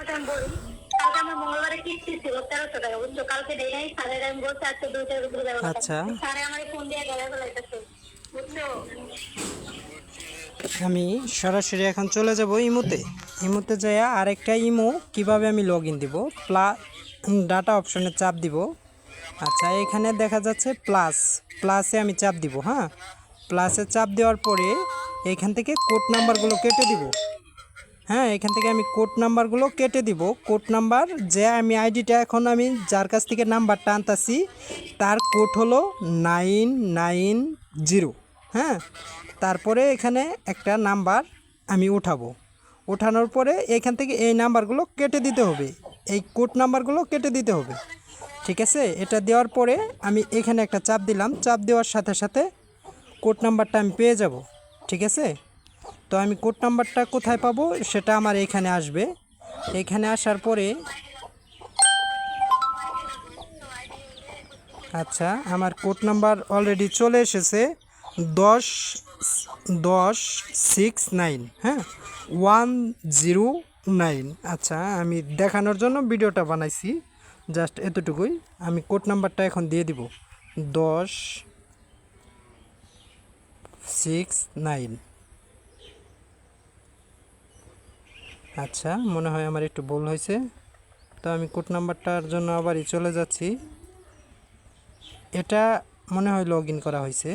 কথা আমি বলি। কালকে আমার মঙ্গলবারে কিস্তি ছিল 1300 টাকা, বুঝছো? কালকে দেই নাই, স্যারের আমি বলছি আজকে 2টার উপরে যাবো টাকা। আচ্ছা, স্যারে আমার ফোন দিয়ে গেলে ফেলাইতেছে, বুঝছো? আমি সরাসরি এখন চলে যাব ইমোতে। ইমোতে যাইয়া আরেকটা ইমো কিভাবে আমি লগ ইন দিব, ডাটা অপশনে চাপ দিব। আচ্ছা, এখানে দেখা যাচ্ছে প্লাসে আমি চাপ দিব। হ্যাঁ, প্লাসে চাপ দেওয়ার পরে এখান থেকে কোড নাম্বারগুলো কেটে দিব। হ্যাঁ, এখান থেকে আমি কোড নাম্বারগুলো কেটে দিব। কোড নাম্বার যে আমি আইডিটা এখন আমি যার কাছ থেকে নাম্বারটা আনতাছি তার কোড হলো 990। হ্যাঁ, তারপরে এখানে একটা নাম্বার আমি উঠাবো। ওঠানোর পরে এখান থেকে এই নাম্বারগুলো কেটে দিতে হবে, এই কোড নাম্বারগুলো কেটে দিতে হবে। ঠিক আছে, এটা দেওয়ার পরে আমি এখানে একটা চাপ দিলাম। চাপ দেওয়ার সাথে সাথে কোড নাম্বারটা আমি পেয়ে যাব। ঠিক আছে, তো আমি কোড নাম্বারটা কোথায় পাবো সেটা আমার এখানে আসবে। এখানে আসার পরে আচ্ছা, আমার কোড নাম্বার অলরেডি চলে এসেছে 1069। হ্যাঁ, 109। আচ্ছা, আমি দেখানোর জন্য ভিডিওটা বানাইছি, জাস্ট এতটুকুই। আমি কোড নাম্বারটা এখন দিয়ে দিব 1069। আচ্ছা, মনে হয় আমার একটু ভুল হয়েছে, তো আমি কোড নাম্বারটার জন্য আবারই চলে যাচ্ছি। এটা মনে হয় লগ ইন করা হয়েছে।